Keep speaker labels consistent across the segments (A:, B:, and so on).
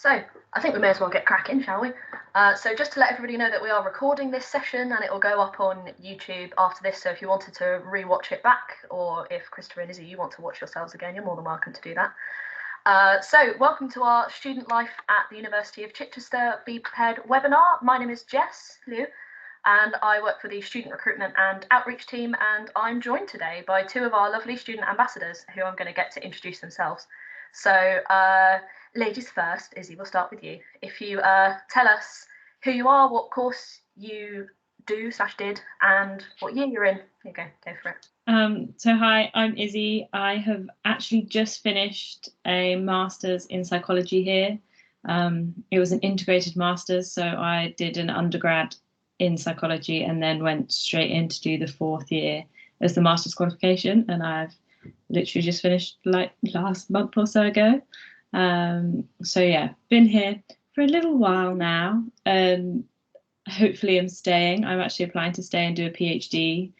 A: So I think we may as well get cracking, shall we? So just to let everybody know that we are recording this session and it will go up on YouTube after this. So if you wanted to re-watch it back, or if Christopher and Izzy, you want to watch yourselves again, you're more than welcome to do that. So welcome to our Student Life at the University of Chichester Be Prepared webinar. My name is Jess, hello, and I work for the Student Recruitment and Outreach team, and I'm joined today by two of our lovely student ambassadors who I'm going to get to introduce themselves. So ladies first, Izzy, we'll start with you. If you tell us who you are, what course you do/did, and what year you're in. Here you go for it.
B: So hi, I'm Izzy. I have actually just finished a master's in psychology here. It was an integrated master's, so I did an undergrad in psychology and then went straight in to do the 4th year as the master's qualification, and I've literally just finished like last month or so ago. So yeah, been here for a little while now. Hopefully I'm staying. I'm actually applying to stay and do a PhD.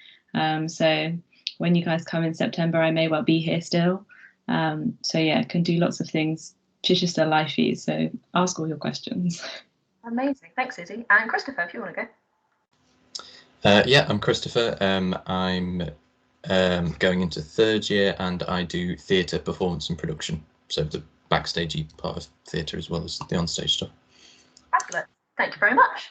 B: So when you guys come in September, I may well be here still. So yeah, can do lots of things. Chichester lifey, so ask all your questions.
A: Amazing, thanks Izzy. And Christopher, if you want to go.
C: Yeah, I'm Christopher. I'm going into 3rd year and I do theatre performance and production. So the backstagey part of theatre as well as the onstage stuff.
A: Fabulous, thank you very much.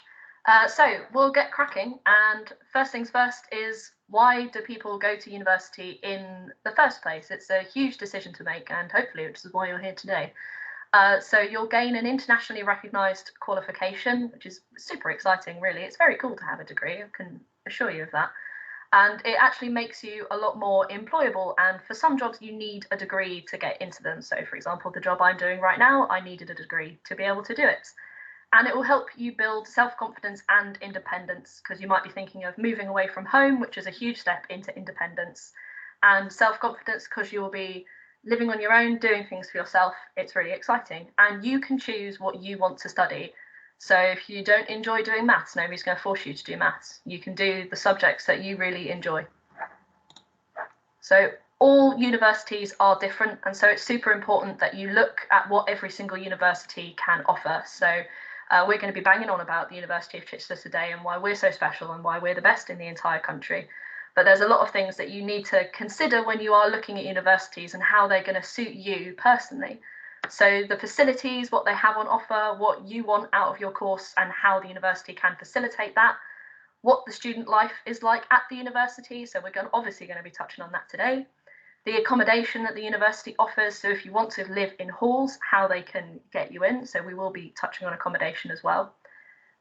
A: So we'll get cracking, and first things first is, why do people go to university in the first place? It's a huge decision to make, and hopefully which is why you're here today. So you'll gain an internationally recognised qualification, which is super exciting, really. It's very cool to have a degree, I can assure you of that. And it actually makes you a lot more employable, and for some jobs you need a degree to get into them. So for example, the job I'm doing right now, I needed a degree to be able to do it. And it will help you build self-confidence and independence, because you might be thinking of moving away from home, which is a huge step into independence, and self-confidence because you will be living on your own, doing things for yourself. It's really exciting, and you can choose what you want to study. So if you don't enjoy doing maths, nobody's going to force you to do maths. You can do the subjects that you really enjoy. So all universities are different, and so it's super important that you look at what every single university can offer. So we're going to be banging on about the University of Chichester today and why we're so special and why we're the best in the entire country. But there's a lot of things that you need to consider when you are looking at universities and how they're going to suit you personally. So the facilities, what they have on offer, what you want out of your course, and how the university can facilitate that. What the student life is like at the university. So we're obviously going to be touching on that today. The accommodation that the university offers, so if you want to live in halls, how they can get you in. So we will be touching on accommodation as well.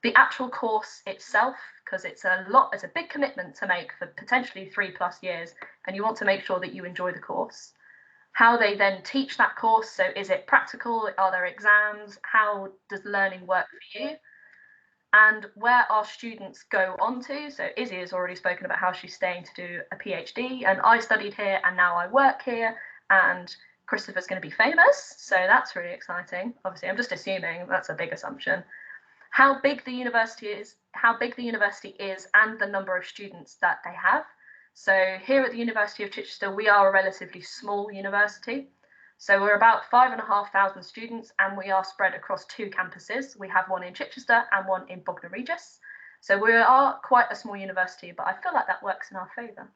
A: The actual course itself, because it's a big commitment to make for potentially 3+ years, and you want to make sure that you enjoy the course. How they then teach that course, so is it practical? Are there exams? How does learning work for you? And where our students go on to. So Izzy has already spoken about how she's staying to do a PhD, and I studied here and now I work here, and Christopher's going to be famous, so that's really exciting. Obviously, I'm just assuming, that's a big assumption. How big the university is, and the number of students that they have. So here at the University of Chichester, we are a relatively small university. So we're about 5,500 students, and we are spread across 2 campuses. We have one in Chichester and one in Bognor Regis. So we are quite a small university, but I feel like that works in our favour.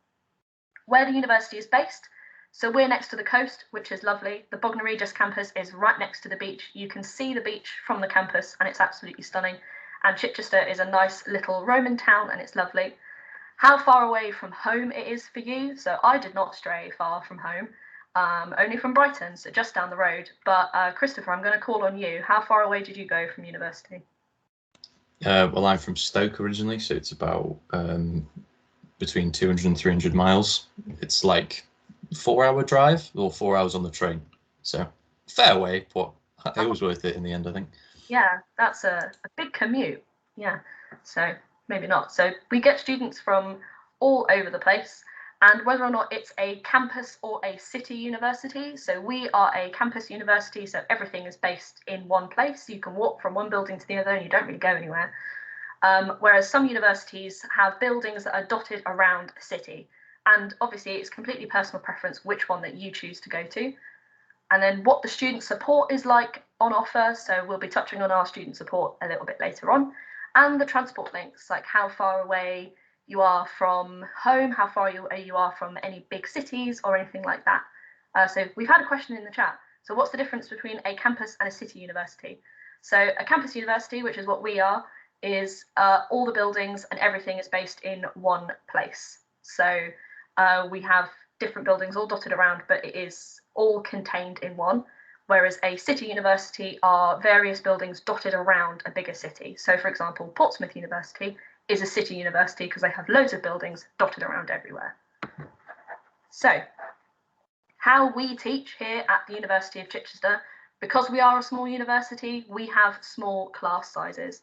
A: Where the university is based, so we're next to the coast, which is lovely. The Bognor Regis campus is right next to the beach. You can see the beach from the campus, and it's absolutely stunning. And Chichester is a nice little Roman town, and it's lovely. How far away from home it is for you. So I did not stray far from home. Only from Brighton, so just down the road. But Christopher, I'm going to call on you. How far away did you go from university?
C: Well, I'm from Stoke originally, so it's about between 200 and 300 miles. It's like 4-hour drive or 4 hours on the train. So fair way, but it was worth it in the end, I think.
A: Yeah, that's a big commute. Yeah, so maybe not. So we get students from all over the place. And whether or not it's a campus or a city university, so we are a campus university, so everything is based in one place. You can walk from one building to the other and you don't really go anywhere. Whereas some universities have buildings that are dotted around a city. And obviously it's completely personal preference which one that you choose to go to. And then what the student support is like on offer, so we'll be touching on our student support a little bit later on, and the transport links, like how far away you are from home, how far you are from any big cities or anything like that. So we've had a question in the chat. So what's the difference between a campus and a city university? So a campus university, which is what we are, is all the buildings and everything is based in one place. So we have different buildings all dotted around, but it is all contained in one. Whereas a city university are various buildings dotted around a bigger city. So for example, Portsmouth University is a city university because they have loads of buildings dotted around everywhere. So how we teach here at the University of Chichester, because we are a small university, we have small class sizes.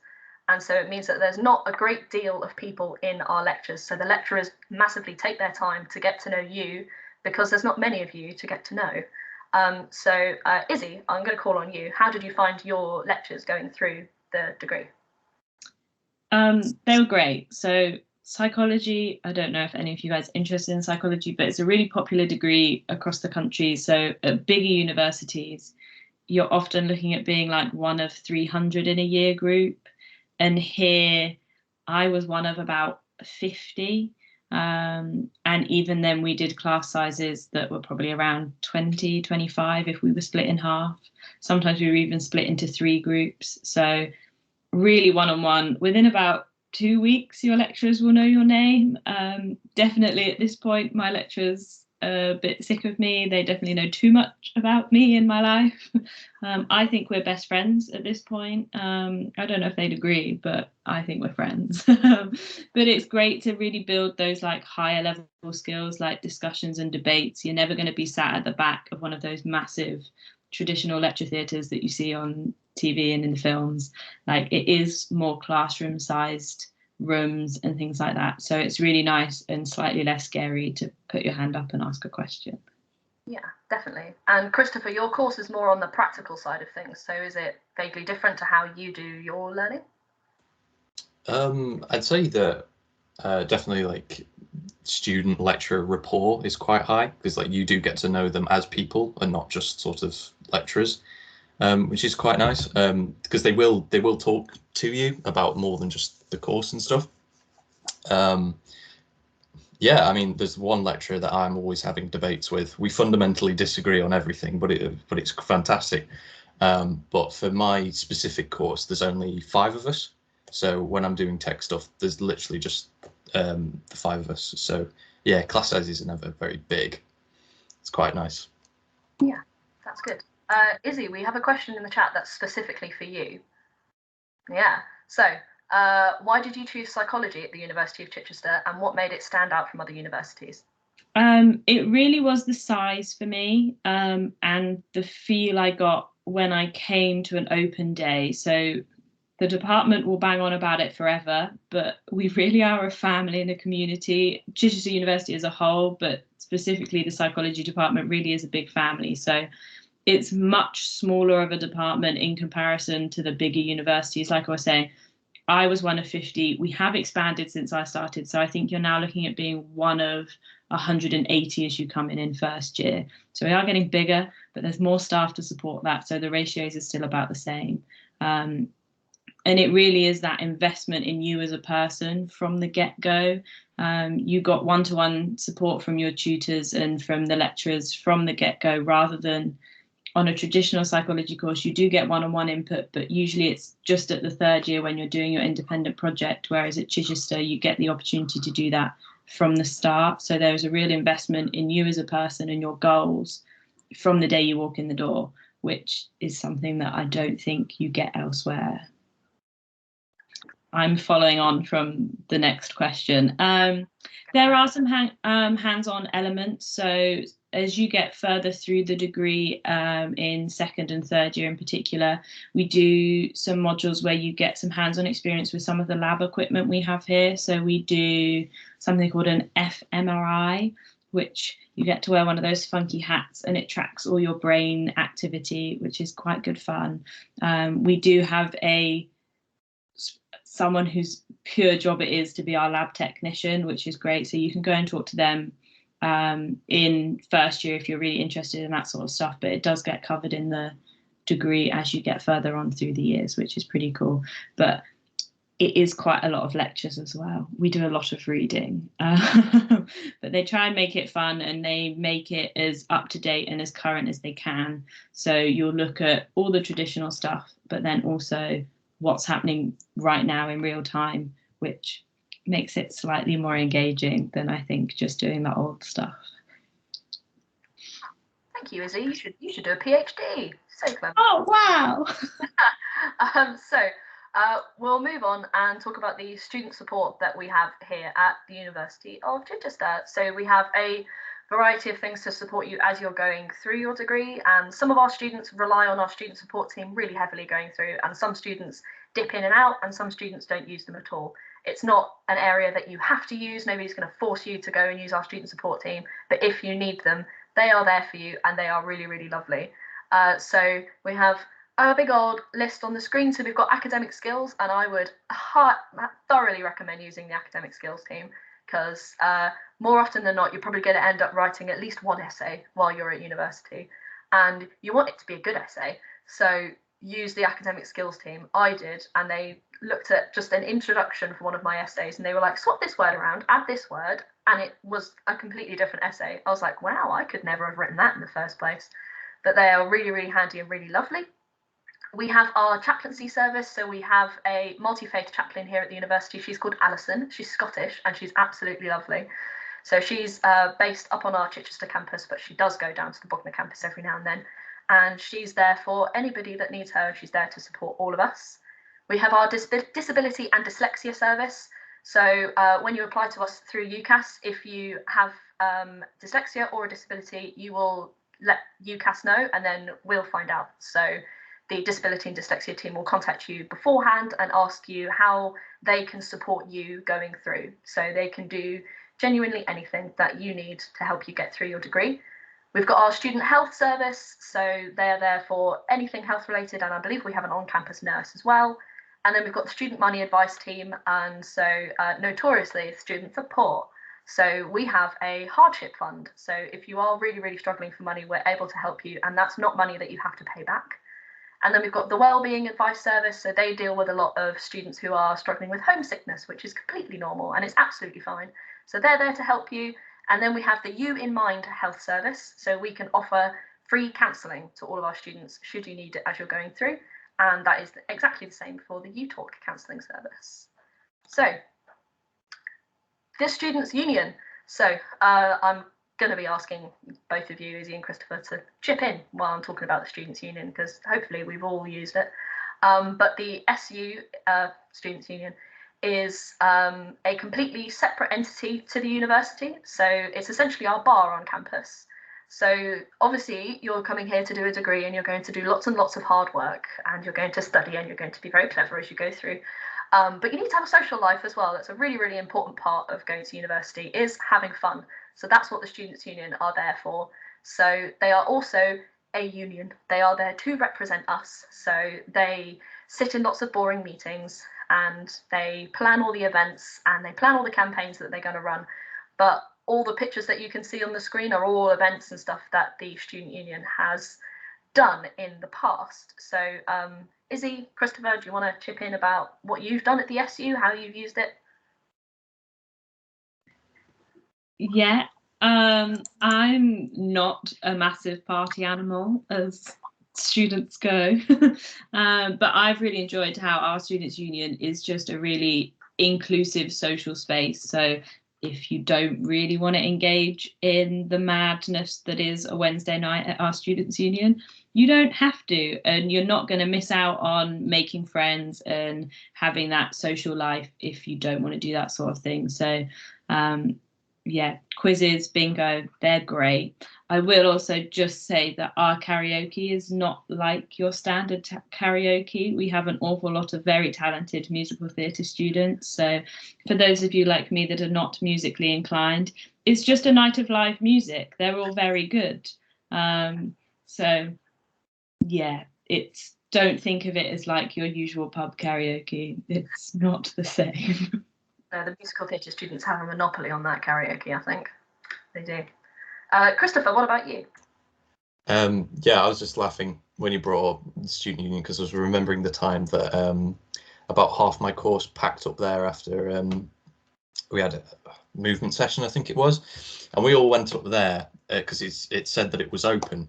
A: And so it means that there's not a great deal of people in our lectures. So the lecturers massively take their time to get to know you because there's not many of you to get to know. So Izzy, I'm going to call on you. How did you find your lectures going through the degree?
B: They were great. So psychology, I don't know if any of you guys are interested in psychology, but it's a really popular degree across the country. So at bigger universities, you're often looking at being like one of 300 in a year group. And here I was one of about 50. And even then we did class sizes that were probably around 20, 25 if we were split in half. Sometimes we were even split into 3 groups. So really one-on-one. Within about 2 weeks, your lecturers will know your name. Definitely at this point, my lecturers are a bit sick of me. They definitely know too much about me in my life. I think we're best friends at this point. I don't know if they'd agree, but I think we're friends. But it's great to really build those like higher level skills like discussions and debates. You're never going to be sat at the back of one of those massive traditional lecture theatres that you see on TV and in the films. Like it is more classroom sized rooms and things like that. So it's really nice and slightly less scary to put your hand up and ask a question.
A: Yeah, definitely. And Christopher, your course is more on the practical side of things. So is it vaguely different to how you do your learning?
C: I'd say that definitely like student lecturer rapport is quite high because like you do get to know them as people and not just sort of lecturers, which is quite nice because they will talk to you about more than just the course and stuff. Yeah, I mean, there's one lecturer that I'm always having debates with. We fundamentally disagree on everything, but it's fantastic. But for my specific course, there's only 5 of us. So when I'm doing tech stuff, there's literally just the 5 of us. So yeah, class sizes are never very big. It's quite nice.
A: Yeah, that's good. Izzy, we have a question in the chat that's specifically for you. Yeah, so why did you choose psychology at the University of Chichester and what made it stand out from other universities?
B: It really was the size for me and the feel I got when I came to an open day. So the department will bang on about it forever, but we really are a family and a community. Chichester University as a whole, but specifically the psychology department really is a big family. So it's much smaller of a department in comparison to the bigger universities. Like I was saying, I was one of 50. We have expanded since I started. So I think you're now looking at being one of 180 as you come in first year. So we are getting bigger, but there's more staff to support that. So the ratios are still about the same. And it really is that investment in you as a person from the get-go. You got one-to-one support from your tutors and from the lecturers from the get-go, rather than on a traditional psychology course, you do get one-on-one input, but usually it's just at the 3rd year when you're doing your independent project, whereas at Chichester, you get the opportunity to do that from the start. So there's a real investment in you as a person and your goals from the day you walk in the door, which is something that I don't think you get elsewhere. I'm following on from the next question. There are some hands-on elements. So as you get further through the degree in 2nd and 3rd year in particular, we do some modules where you get some hands-on experience with some of the lab equipment we have here. So we do something called an fMRI, which you get to wear one of those funky hats and it tracks all your brain activity, which is quite good fun. We do have someone whose pure job it is to be our lab technician, which is great. So you can go and talk to them in 1st year if you're really interested in that sort of stuff, but it does get covered in the degree as you get further on through the years, which is pretty cool. But it is quite a lot of lectures as well. We do a lot of reading, but they try and make it fun, and they make it as up to date and as current as they can. So you'll look at all the traditional stuff, but then also what's happening right now in real time, which makes it slightly more engaging than I think just doing that old stuff.
A: Thank you, Izzy. You should do a PhD. So clever.
B: Oh wow!
A: We'll move on and talk about the student support that we have here at the University of Chichester. So we have a variety of things to support you as you're going through your degree, and some of our students rely on our student support team really heavily going through, and some students dip in and out, and some students don't use them at all. It's not an area that you have to use. Nobody's going to force you to go and use our student support team, but if you need them, they are there for you, and they are really, really lovely. So we have a big old list on the screen. So we've got academic skills, and I would thoroughly recommend using the academic skills team, because more often than not, you're probably going to end up writing at least one essay while you're at university, and you want it to be a good essay. So use the academic skills team. I did, and they looked at just an introduction for one of my essays, and they were like, swap this word around, add this word, and it was a completely different essay. I was like, wow, I could never have written that in the first place. But they are really, really handy and really lovely. We have our chaplaincy service. So we have a multi-faith chaplain here at the university. She's called Alison. She's Scottish, and she's absolutely lovely. So she's based up on our Chichester campus, but she does go down to the Bognor campus every now and then. And she's there for anybody that needs her. She's there to support all of us. We have our disability and dyslexia service. So when you apply to us through UCAS, if you have dyslexia or a disability, you will let UCAS know, and then we'll find out. So the disability and dyslexia team will contact you beforehand and ask you how they can support you going through. So they can do genuinely anything that you need to help you get through your degree. We've got our student health service. So they're there for anything health related, and I believe we have an on-campus nurse as well. And then we've got the student money advice team, and so notoriously students are poor. So we have a hardship fund. So if you are really, really struggling for money, we're able to help you, and that's not money that you have to pay back. And then we've got the wellbeing advice service. So they deal with a lot of students who are struggling with homesickness, which is completely normal, and it's absolutely fine. So they're there to help you. And then we have the You in Mind health service. So we can offer free counselling to all of our students should you need it as you're going through. And that is exactly the same for the You Talk counselling service. So the Students' Union. So I'm going to be asking both of you, Izzy and Christopher, to chip in while I'm talking about the Students' Union, because hopefully we've all used it. But the SU, Students' Union, is a completely separate entity to the university. So it's essentially our bar on campus. So obviously you're coming here to do a degree, and you're going to do lots and lots of hard work, and you're going to study, and you're going to be very clever as you go through. But you need to have a social life as well. That's a really, really important part of going to university, is having fun. So that's what the Students' Union are there for. So they are also a union. They are there to represent us. So they sit in lots of boring meetings, and they plan all the events, and they plan all the campaigns that they're going to run. But all the pictures that you can see on the screen are all events and stuff that the Student Union has done in the past. So Izzy, Christopher, do you want to chip in about what you've done at the SU, how you've used it?
B: Yeah, I'm not a massive party animal, as students go, but I've really enjoyed how our Students' Union is just a really inclusive social space. So if you don't really want to engage in the madness that is a Wednesday night at our Students' Union, you don't have to, and you're not going to miss out on making friends and having that social life if you don't want to do that sort of thing. So yeah, quizzes, bingo, they're great. I will also just say that our karaoke is not like your standard karaoke. We have an awful lot of very talented musical theatre students. So for those of you like me that are not musically inclined, it's just a night of live music. They're all very good. So yeah, don't think of it as like your usual pub karaoke. It's not the same.
A: No, the musical theatre students have a monopoly on that karaoke, I think. They do. Christopher, what about you?
C: Yeah, I was just laughing when you brought up the student union because I was remembering the time that about half my course packed up there after we had a movement session, I think it was, and we all went up there because it said that it was open,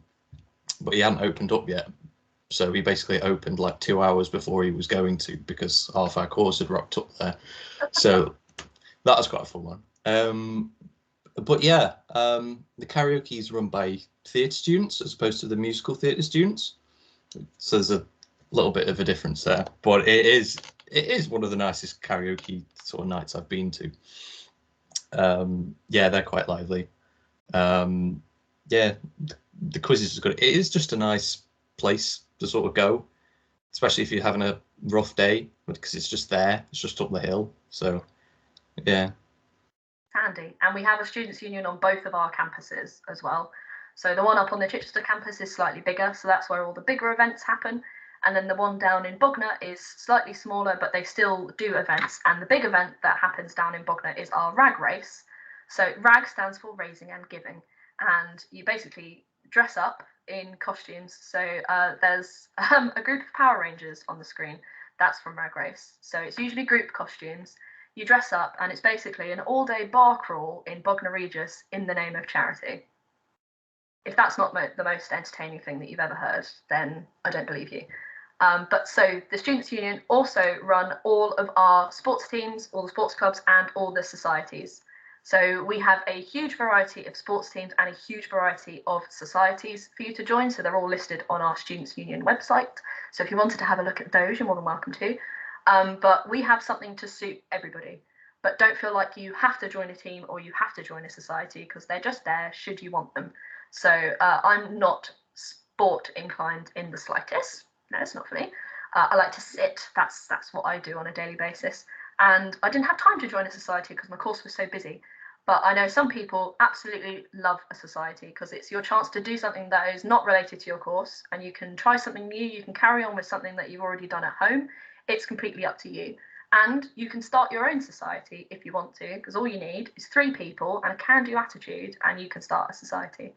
C: but he hadn't opened up yet. So he basically opened like 2 hours before he was going to because half our course had rocked up there. So that was quite a fun one. But yeah, the karaoke is run by theatre students as opposed to the musical theatre students. So there's a little bit of a difference there. But it is one of the nicest karaoke sort of nights I've been to. Yeah, they're quite lively. Yeah, the quizzes are good. It is just a nice place to sort of go, especially if you're having a rough day, because it's just there. It's just up the hill. So yeah.
A: Handy. And we have a students' union on both of our campuses as well. So the one up on the Chichester campus is slightly bigger, so that's where all the bigger events happen. And then the one down in Bognor is slightly smaller, but they still do events. And the big event that happens down in Bognor is our RAG race. So RAG stands for Raising and Giving. And you basically dress up in costumes. So there's a group of Power Rangers on the screen. That's from RAG race. So it's usually group costumes. You dress up, and it's basically an all-day bar crawl in Bognor Regis in the name of charity. If that's not the most entertaining thing that you've ever heard, then I don't believe you. But so the Students' Union also run all of our sports teams, all the sports clubs, and all the societies. So we have a huge variety of sports teams and a huge variety of societies for you to join. So they're all listed on our Students' Union website. So if you wanted to have a look at those, you're more than welcome to. But we have something to suit everybody. But don't feel like you have to join a team or you have to join a society, because they're just there should you want them. So I'm not sport inclined in the slightest. No, it's not for me. I like to sit. That's what I do on a daily basis. And I didn't have time to join a society because my course was so busy. But I know some people absolutely love a society because it's your chance to do something that is not related to your course, and you can try something new. You can carry on with something that you've already done at home. It's completely up to you. And you can start your own society if you want to, because all you need is 3 people and a can-do attitude, and you can start a society.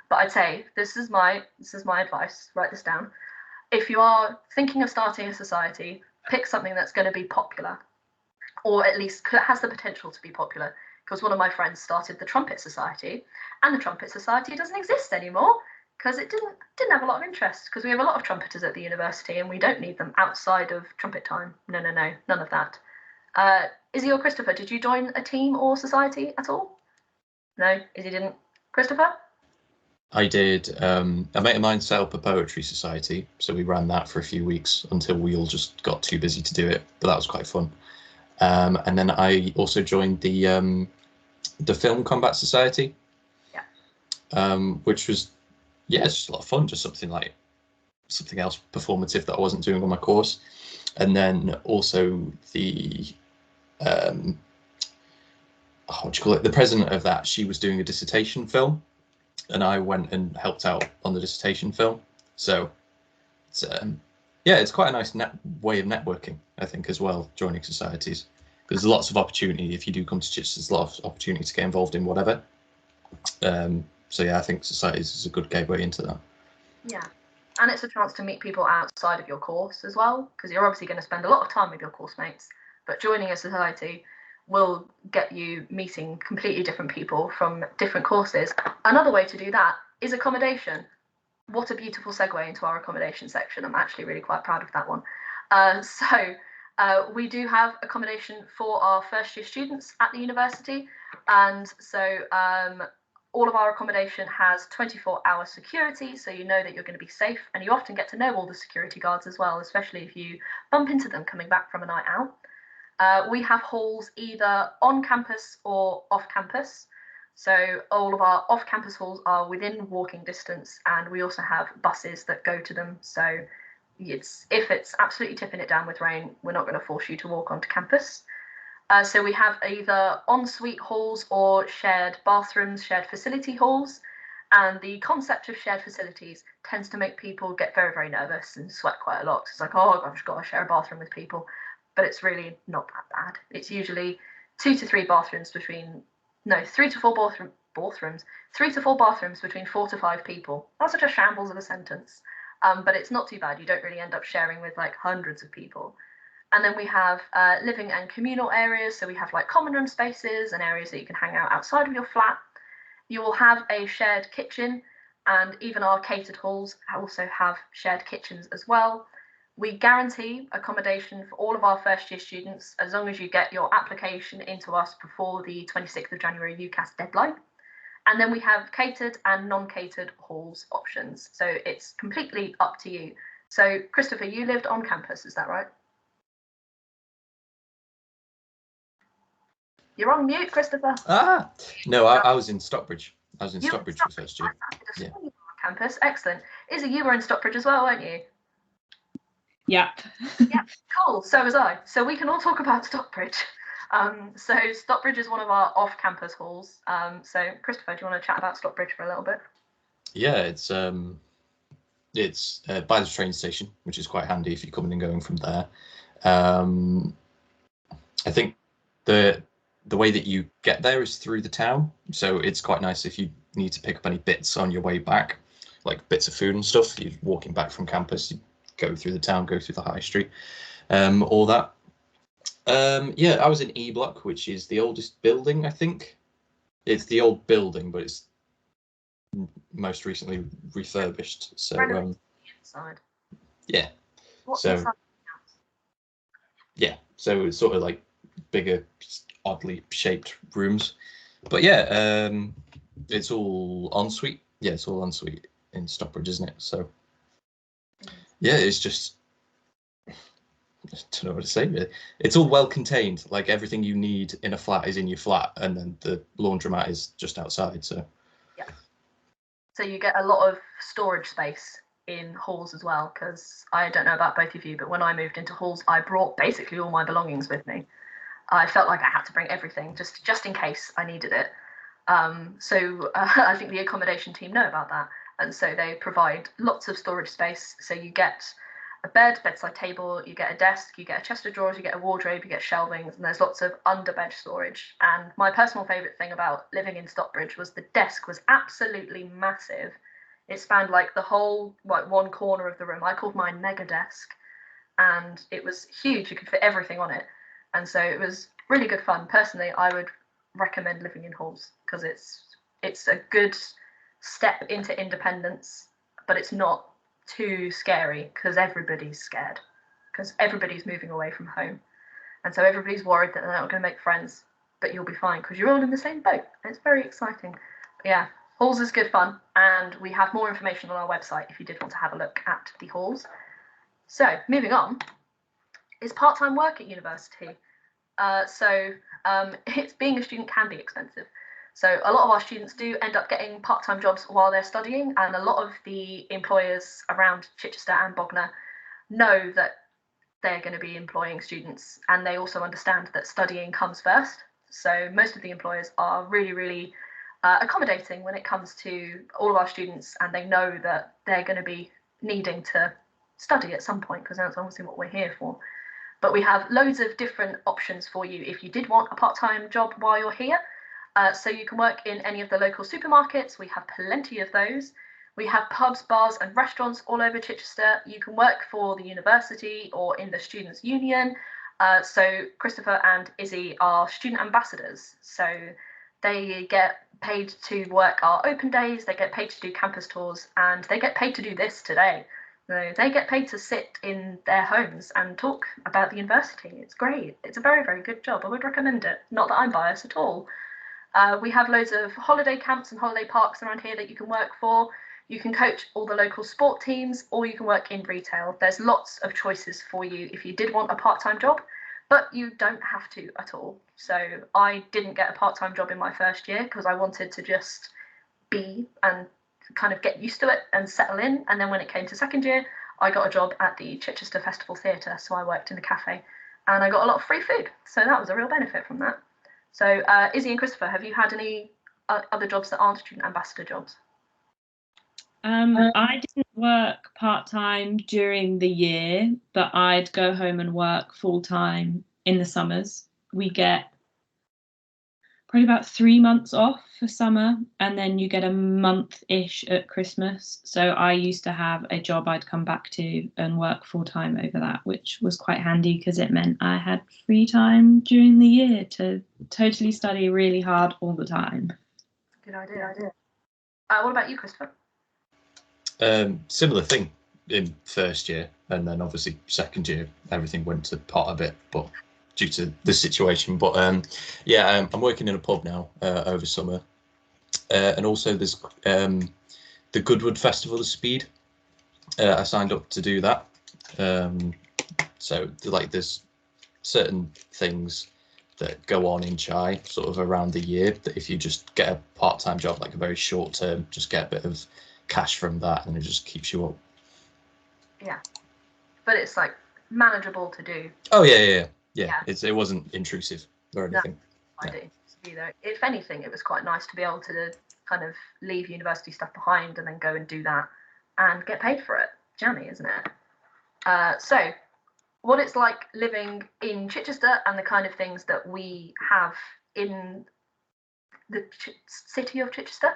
A: But I'd say this is my advice. Write this down. If you are thinking of starting a society, pick something that's going to be popular, or at least has the potential to be popular. Because one of my friends started the Trumpet Society, and the Trumpet Society doesn't exist anymore because it didn't have a lot of interest, because we have a lot of trumpeters at the university and we don't need them outside of trumpet time. No, none of that. Izzy or Christopher, did you join a team or society at all? No, Izzy didn't. Christopher?
C: I did. A mate of mine set up a poetry society, so we ran that for a few weeks until we all just got too busy to do it. But that was quite fun. And then I also joined the Film Combat Society, which was just a lot of fun. Just something else performative that I wasn't doing on my course. And then also the what do you call it? The president of that, she was doing a dissertation film, and I went and helped out on the dissertation film. So it's it's quite a nice way of networking, I think, as well, joining societies. There's lots of opportunity if you do come to Chichester. There's a lot of opportunity to get involved in whatever. So yeah, I think societies is a good gateway into that.
A: Yeah, and it's a chance to meet people outside of your course as well, because you're obviously going to spend a lot of time with your course mates, but joining a society will get you meeting completely different people from different courses. Another way to do that is accommodation. What a beautiful segue into our accommodation section. I'm actually really quite proud of that one. We do have accommodation for our first year students at the university, and so all of our accommodation has 24-hour security, so you know that you're going to be safe, and you often get to know all the security guards as well, especially if you bump into them coming back from a night out. We have halls either on campus or off campus. So all of our off-campus halls are within walking distance, and we also have buses that go to them. So if it's absolutely tipping it down with rain, we're not going to force you to walk onto campus. So we have either ensuite halls or shared bathrooms, shared facility halls. And the concept of shared facilities tends to make people get very, very nervous and sweat quite a lot. It's like, oh, I've got to share a bathroom with people. But it's really not that bad. It's usually 2 to 3 bathrooms between no, 3 to 4 bathrooms, 3 to 4 bathrooms between 4 to 5 people. That's such a shambles of a sentence, but it's not too bad. You don't really end up sharing with like hundreds of people. And then we have living and communal areas. So we have like common room spaces and areas that you can hang out outside of your flat. You will have a shared kitchen, and even our catered halls also have shared kitchens as well. We guarantee accommodation for all of our first year students as long as you get your application into us before the 26th of January UCAS deadline. And then we have catered and non-catered halls options. So it's completely up to you. So Christopher, you lived on campus, is that right? You're on mute, Christopher.
C: No, I was in Stockbridge. I was in Stockbridge for first year.
A: Yeah. Campus, excellent. Izzy, you were in Stockbridge as well, weren't you?
B: Yep.
A: Yeah, cool. So was I. So we can all talk about Stockbridge. So Stockbridge is one of our off-campus halls. So Christopher, do you want to chat about Stockbridge for a little bit?
C: Yeah, it's by the train station, which is quite handy if you're coming and going from there. I think the way that you get there is through the town, so it's quite nice if you need to pick up any bits on your way back, like bits of food and stuff. You're walking back from campus, you go through the town, go through the high street, all that. Yeah, I was in E Block, which is the oldest building, I think. It's the old building, but it's most recently refurbished. So
A: inside.
C: Yeah.
A: What's
C: so
A: inside?
C: Yeah, so it's sort of like bigger, oddly shaped rooms. But yeah, it's all ensuite. Yeah, it's all ensuite in Stockbridge, isn't it? So yeah, it's just, I don't know what to say really. It's all well contained. Like everything you need in a flat is in your flat, and then the laundromat is just outside. So
A: yeah. So you get a lot of storage space in halls as well, because I don't know about both of you, but when I moved into halls, I brought basically all my belongings with me. I felt like I had to bring everything just in case I needed it. So I think the accommodation team know about that, and so they provide lots of storage space. So you get a bed, bedside table, you get a desk, you get a chest of drawers, you get a wardrobe, you get shelvings, and there's lots of under bed storage. And my personal favourite thing about living in Stockbridge was the desk was absolutely massive. It spanned like the whole one corner of the room. I called mine mega desk, and it was huge. You could fit everything on it, and so it was really good fun. Personally, I would recommend living in halls because it's a good step into independence, but it's not too scary because everybody's scared, because everybody's moving away from home, and so everybody's worried that they're not going to make friends, but you'll be fine because you're all in the same boat. It's very exciting. But yeah, halls is good fun, and we have more information on our website if you did want to have a look at the halls. So moving on, is part-time work at university. It's being a student can be expensive. So a lot of our students do end up getting part-time jobs while they're studying, and a lot of the employers around Chichester and Bognor know that they're going to be employing students, and they also understand that studying comes first. So most of the employers are really, really accommodating when it comes to all of our students, and they know that they're going to be needing to study at some point, because that's obviously what we're here for. But we have loads of different options for you if you did want a part-time job while you're here. So you can work in any of the local supermarkets. We have plenty of those. We have pubs, bars and restaurants all over Chichester. You can work for the university or in the Students' Union. So Christopher and Izzy are student ambassadors. So they get paid to work our open days, they get paid to do campus tours, and they get paid to do this today. So they get paid to sit in their homes and talk about the university. It's great. It's a very, very good job. I would recommend it. Not that I'm biased at all. We have loads of holiday camps and holiday parks around here that you can work for. You can coach all the local sport teams, or you can work in retail. There's lots of choices for you if you did want a part-time job, but you don't have to at all. So I didn't get a part-time job in my first year because I wanted to just be and kind of get used to it and settle in. And then when it came to second year, I got a job at the Chichester Festival Theatre. So I worked in a cafe and I got a lot of free food. So that was a real benefit from that. So Izzy and Christopher, have you had any other jobs that aren't student ambassador jobs?
B: I didn't work part-time during the year, but I'd go home and work full-time in the summers. We get probably about 3 months off for summer, and then you get a month-ish at Christmas. So I used to have a job I'd come back to and work full-time over that, which was quite handy because it meant I had free time during the year to totally study really hard all the time.
A: Good idea. What about you, Christopher?
C: Similar thing in first year, and then obviously second year everything went to pot a bit, but due to the situation. But I'm working in a pub now over summer, and also there's the Goodwood Festival of Speed. I signed up to do that. So like there's certain things that go on in Chai sort of around the year that if you just get a part-time job, like a very short term, just get a bit of cash from that, and it just keeps you up.
A: Yeah, but it's like manageable to do.
C: Oh yeah. It wasn't intrusive or anything.
A: No, I didn't either. If anything, it was quite nice to be able to kind of leave university stuff behind and then go and do that and get paid for it. Jammy, isn't it? So what it's like living in Chichester and the kind of things that we have in the city of Chichester.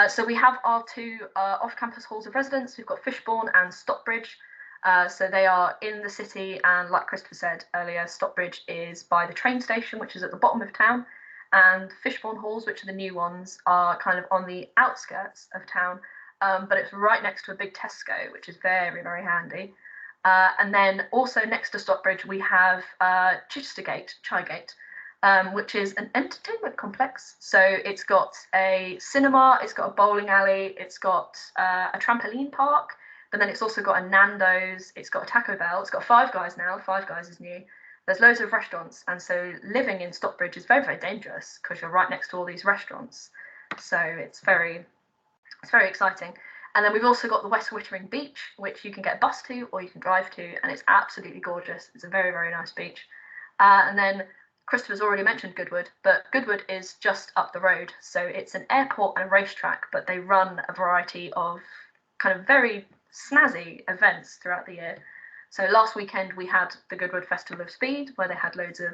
A: So we have our two off-campus halls of residence. We've got Fishbourne and Stockbridge. So they are in the city, and like Christopher said earlier, Stockbridge is by the train station, which is at the bottom of town, and Fishbourne halls, which are the new ones, are kind of on the outskirts of town, but it's right next to a big Tesco, which is very, very handy. And then also next to Stockbridge, we have Chichester Gate, Chigate, which is an entertainment complex. So it's got a cinema, it's got a bowling alley, it's got a trampoline park, but then it's also got a Nando's, it's got a Taco Bell, it's got Five Guys now. Five Guys is new. There's loads of restaurants, and so living in Stockbridge is very, very dangerous because you're right next to all these restaurants. So it's very exciting. And then we've also got the West Wittering Beach, which you can get a bus to or you can drive to, and it's absolutely gorgeous. It's a very, very nice beach. And then Christopher's already mentioned Goodwood, but Goodwood is just up the road. So it's an airport and a racetrack, but they run a variety of kind of very snazzy events throughout the year. So last weekend we had the Goodwood Festival of Speed, where they had loads of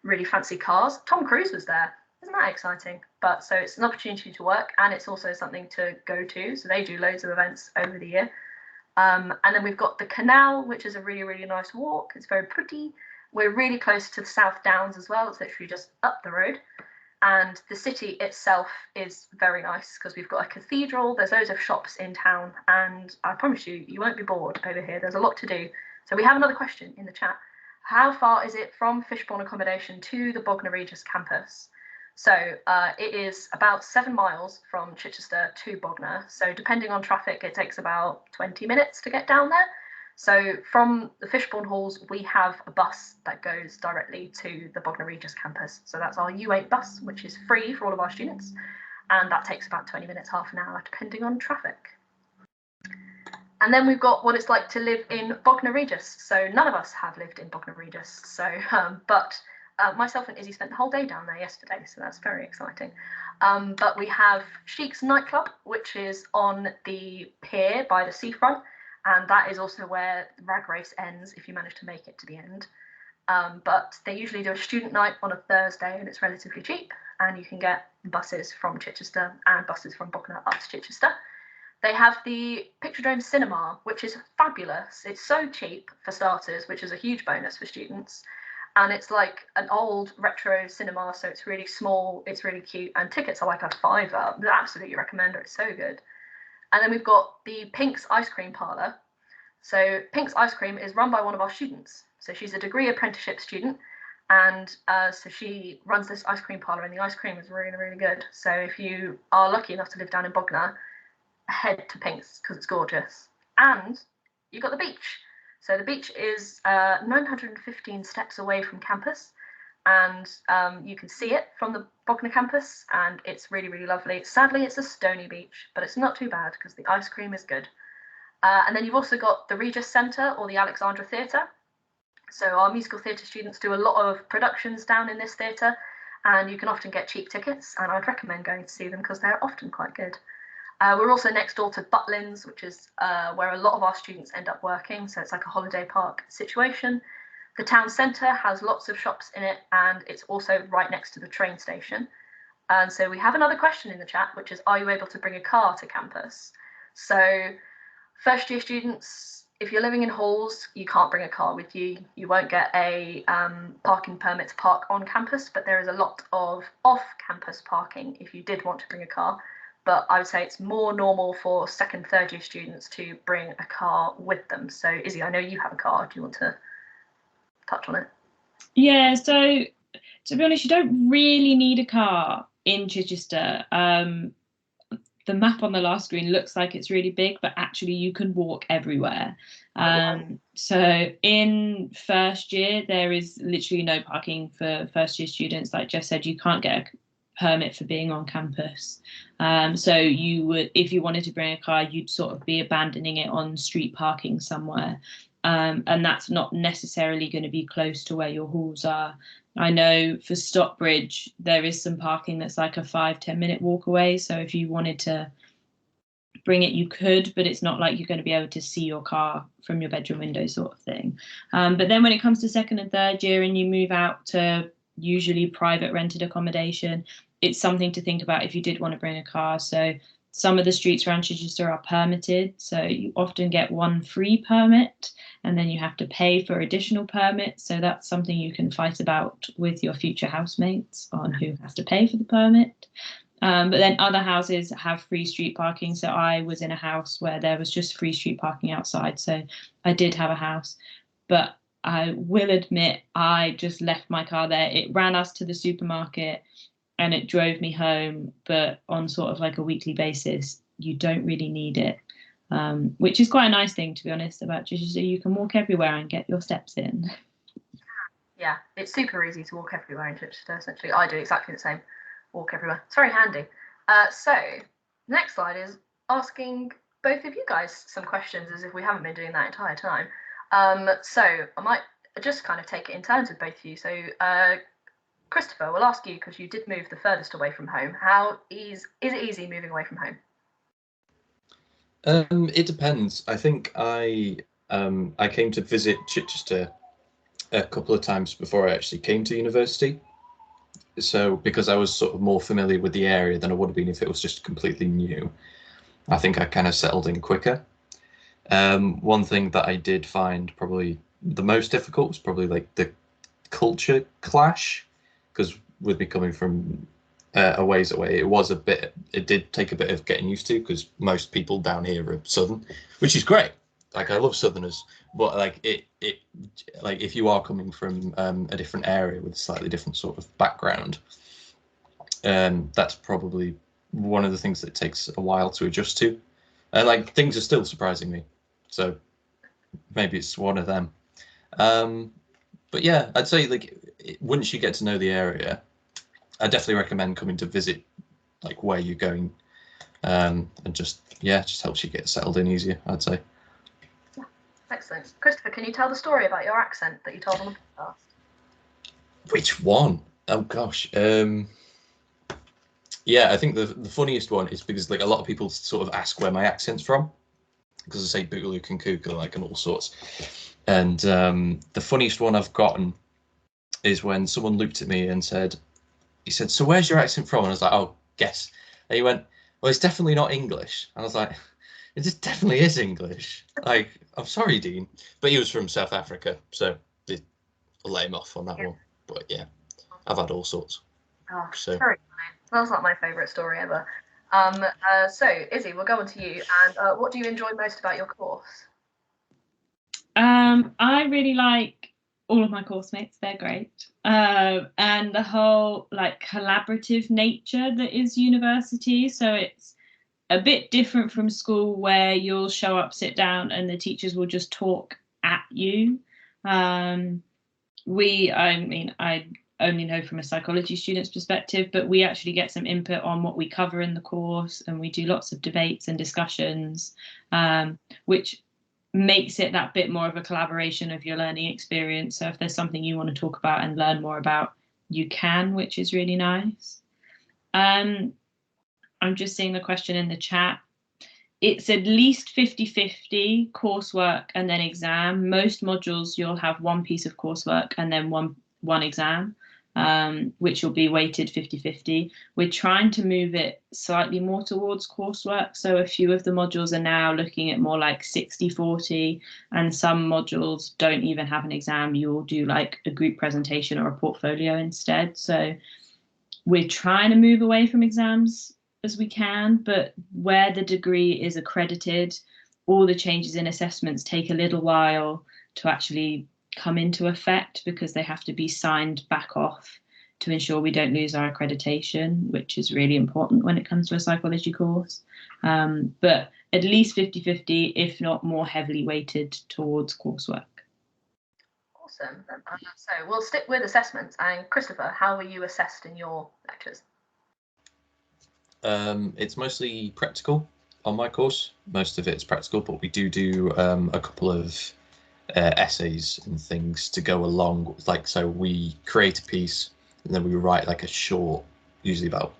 A: really fancy cars. Tom Cruise was there. Isn't that exciting? But so it's an opportunity to work, and it's also something to go to. So they do loads of events over the year. And then we've got the canal, which is a really, really nice walk. It's very pretty. We're really close to the South Downs as well. It's literally just up the road. And the city itself is very nice because we've got a cathedral. There's loads of shops in town, and I promise you, you won't be bored over here. There's a lot to do. So we have another question in the chat. How far is it from Fishbourne accommodation to the Bognor Regis campus? So it is about 7 miles from Chichester to Bognor. So depending on traffic, it takes about 20 minutes to get down there. So from the Fishbourne halls, we have a bus that goes directly to the Bognor Regis campus. So that's our U8 bus, which is free for all of our students. And that takes about 20 minutes, half an hour, depending on traffic. And then we've got what it's like to live in Bognor Regis. So none of us have lived in Bognor Regis. So, but myself and Izzy spent the whole day down there yesterday, so that's very exciting. But we have Sheik's nightclub, which is on the pier by the seafront, and that is also where the rag race ends if you manage to make it to the end. But they usually do a student night on a Thursday, and it's relatively cheap, and you can get buses from Chichester and buses from Bognor up to Chichester. They have the Picturedome Cinema, which is fabulous. It's so cheap for starters, which is a huge bonus for students. And it's like an old retro cinema, so it's really small, it's really cute, and tickets are like a £5. I absolutely recommend it, it's so good. And then we've got the Pink's Ice Cream Parlour. So Pink's Ice Cream is run by one of our students. So she's a degree apprenticeship student, and so she runs this ice cream parlour, and the ice cream is really, really good. So if you are lucky enough to live down in Bognor, head to Pink's because it's gorgeous. And you've got the beach. So the beach is 915 steps away from campus, and you can see it from the Bognor campus, and it's really, really lovely. Sadly, it's a stony beach, but it's not too bad because the ice cream is good. And then you've also got the Regis Centre or the Alexandra Theatre. So our musical theatre students do a lot of productions down in this theatre, and you can often get cheap tickets, and I'd recommend going to see them because they're often quite good. We're also next door to Butlins, which is where a lot of our students end up working. So it's like a holiday park situation. The town centre has lots of shops in it, and it's also right next to the train station. And so we have another question in the chat, which is, are you able to bring a car to campus? So first year students, if you're living in halls, you can't bring a car with you. You won't get a parking permit to park on campus, but there is a lot of off-campus parking if you did want to bring a car. But I would say it's more normal for second, third year students to bring a car with them. So Izzy, I know you have a car. Do you want to touch on it?
B: Yeah, so to be honest, you don't really need a car in Chichester. The map on the last screen looks like it's really big, but actually you can walk everywhere. So in first year, there is literally no parking for first year students. Like Jeff said, you can't get a permit for being on campus. So you would, if you wanted to bring a car, you'd sort of be abandoning it on street parking somewhere. And that's not necessarily going to be close to where your halls are. I know for Stockbridge, there is some parking that's like a 5-10 minute walk away. So if you wanted to bring it, you could, but it's not like you're going to be able to see your car from your bedroom window sort of thing. But then when it comes to second and third year and you move out to usually private rented accommodation, it's something to think about if you did want to bring a car. So some of the streets around Chichester are permitted, so you often get one free permit and then you have to pay for additional permits. So that's something you can fight about with your future housemates on who has to pay for the permit. But then other houses have free street parking. So I was in a house where there was just free street parking outside. So I did have a house, but I will admit I just left my car there. It ran us to the supermarket and it drove me home, but on sort of like a weekly basis, you don't really need it, which is quite a nice thing, to be honest, about Chichester. You can walk everywhere and get your steps in.
A: Yeah, it's super easy to walk everywhere in Chichester, essentially. I do exactly the same, walk everywhere. It's very handy. So next slide is asking both of you guys some questions, as if we haven't been doing that entire time. So I might just kind of take it in turns with both of you. So Christopher, we'll ask you, because you did move the furthest away from home. Is it easy moving away from home?
C: It depends. I think I came to visit Chichester a couple of times before I actually came to university. So because I was sort of more familiar with the area than I would have been if it was just completely new, I think I kind of settled in quicker. One thing that I did find probably the most difficult was probably like the culture clash, because with me coming from a ways away, it did take a bit of getting used to, because most people down here are Southern, which is great. Like, I love Southerners, but like like if you are coming from a different area with a slightly different sort of background, that's probably one of the things that takes a while to adjust to. And like, things are still surprising me, so maybe it's one of them. But yeah, I'd say like once you get to know the area, I definitely recommend coming to visit like where you're going, and just helps you get settled in easier, I'd say.
A: Yeah, excellent. Christopher, can you tell the story about your accent that you told on the podcast?
C: Which one? Oh gosh. Yeah, I think the funniest one is because like a lot of people sort of ask where my accent's from, because I say Boogaloo and Kuka like and all sorts. And the funniest one I've gotten is when someone looked at me and said, "So where's your accent from?" And I was like, "Oh, guess." And he went, "Well, it's definitely not English." And I was like, "It just definitely is English." Like, I'm sorry, Dean, but he was from South Africa, so I'll let him off on that one. But yeah, I've had all sorts.
A: Oh,
C: so
A: very funny. That's not my favourite story ever. So Izzy, we'll go on to you. And what do you enjoy most about your course?
B: I really like all of my course mates. They're great. And the whole like collaborative nature that is university. So it's a bit different from school, where you'll show up, sit down, and the teachers will just talk at you. I only know from a psychology student's perspective, but we actually get some input on what we cover in the course, and we do lots of debates and discussions, which makes it that bit more of a collaboration of your learning experience. So if there's something you want to talk about and learn more about, you can, which is really nice. I'm just seeing the question in the chat. It's at least 50-50 coursework and then exam. Most modules you'll have one piece of coursework and then one exam. which will be weighted 50-50. We're trying to move it slightly more towards coursework. So a few of the modules are now looking at more like 60-40, and some modules don't even have an exam. You will do like a group presentation or a portfolio instead. So we're trying to move away from exams as we can, but where the degree is accredited, all the changes in assessments take a little while to actually come into effect because they have to be signed back off to ensure we don't lose our accreditation, which is really important when it comes to a psychology course. But at least 50-50, if not more heavily weighted towards coursework.
A: Awesome. So we'll stick with assessments. And Christopher, how were you assessed in your lectures?
C: It's mostly practical on my course. Most of it's practical, but we do a couple of essays and things to go along. Like, so we create a piece and then we write like a short, usually about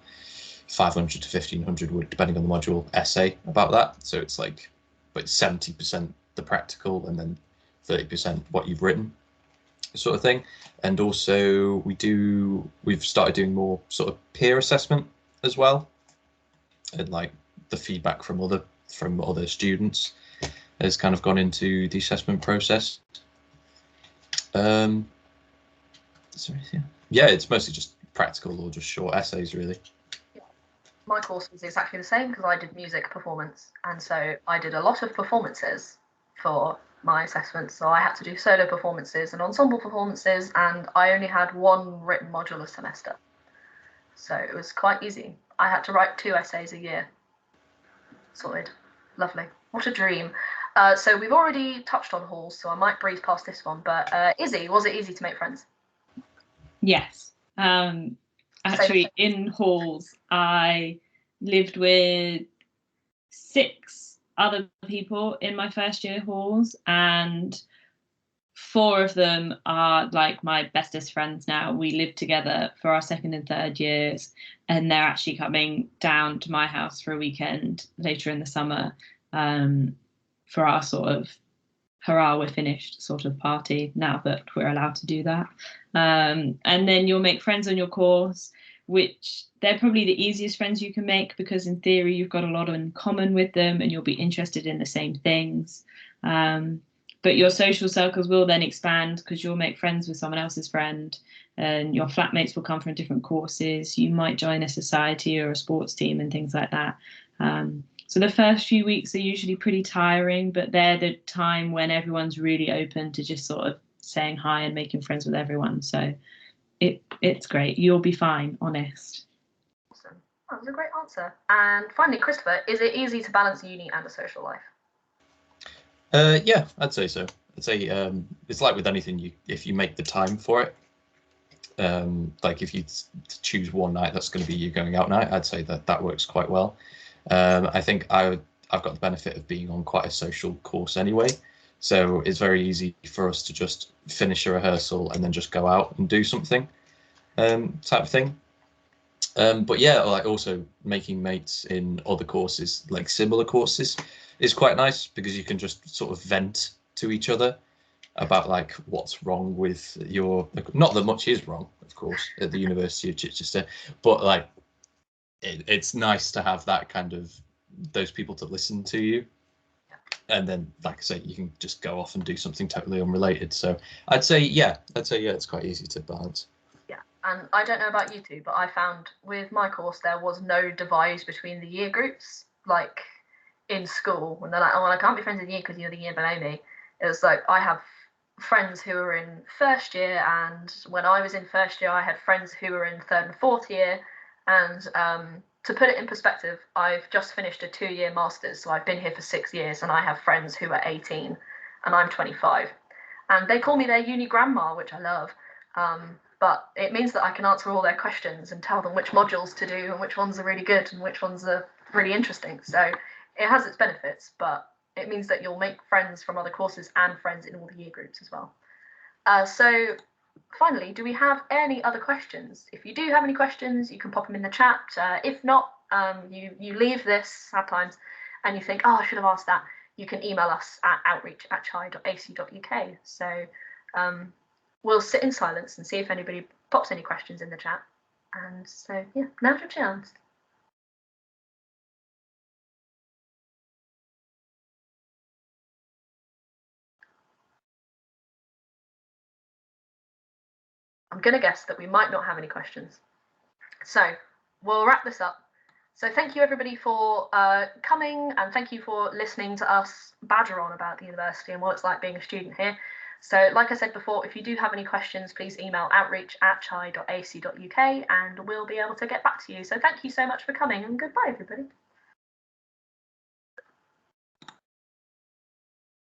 C: 500 to 1500 word, depending on the module, essay about that. So it's like, but 70% the practical and then 30% what you've written, sort of thing. And also we've started doing more sort of peer assessment as well, and like the feedback from other students has kind of gone into the assessment process. Yeah, it's mostly just practical or just short essays, really.
A: Yeah. My course was exactly the same because I did music performance, and so I did a lot of performances for my assessments. So I had to do solo performances and ensemble performances, and I only had one written module a semester. So it was quite easy. I had to write 2 essays a year. Sorted. Lovely. What a dream. So we've already touched on halls, so I might breeze past this one. But Izzy, was it easy to make friends?
B: Yes. Actually, in halls, I lived with 6 other people in my first year halls, and 4 of them are like my bestest friends now. We lived together for our 2nd and 3rd years, and they're actually coming down to my house for a weekend later in the summer for our sort of hurrah, we're finished sort of party now that we're allowed to do that. And then you'll make friends on your course, which they're probably the easiest friends you can make because in theory you've got a lot in common with them and you'll be interested in the same things. But your social circles will then expand because you'll make friends with someone else's friend, and your flatmates will come from different courses. You might join a society or a sports team and things like that. So the first few weeks are usually pretty tiring, but they're the time when everyone's really open to just sort of saying hi and making friends with everyone. So it's great. You'll be fine, honest.
A: Awesome. That was a great answer. And finally, Christopher, is it easy to balance uni and a social life?
C: Yeah, I'd say so. I'd say it's like with anything, if you make the time for it, like if you choose one night that's going to be your going out night, I'd say that works quite well. I think I've got the benefit of being on quite a social course anyway, so it's very easy for us to just finish a rehearsal and then just go out and do something, type of thing. But yeah, like also making mates in other courses, like similar courses, is quite nice because you can just sort of vent to each other about like what's wrong with not that much is wrong, of course, at the University of Chichester, but like it's nice to have that kind of those people to listen to you, and then like I say, you can just go off and do something totally unrelated. So I'd say yeah, it's quite easy to balance.
A: Yeah, and I don't know about you two, but I found with my course there was no divide between the year groups, like in school when they're like, oh well, I can't be friends with you because you're the year below me. It was like I have friends who were in first year, and when I was in first year I had friends who were in 3rd and 4th year. And to put it in perspective, I've just finished a 2-year master's, so I've been here for 6 years, and I have friends who are 18 and I'm 25, and they call me their uni grandma, which I love. But it means that I can answer all their questions and tell them which modules to do and which ones are really good and which ones are really interesting. So it has its benefits, but it means that you'll make friends from other courses and friends in all the year groups as well. So finally, do we have any other questions? If you do have any questions, you can pop them in the chat. If not, you leave this sometimes and you think, oh, I should have asked that. You can email us at outreach@chi.ac.uk. So we'll sit in silence and see if anybody pops any questions in the chat. And so, yeah, now's your chance. I'm going to guess that we might not have any questions. So we'll wrap this up. So thank you everybody for coming, and thank you for listening to us badger on about the university and what it's like being a student here. So like I said before, if you do have any questions, please email outreach@chi.ac.uk and we'll be able to get back to you. So thank you so much for coming, and goodbye everybody.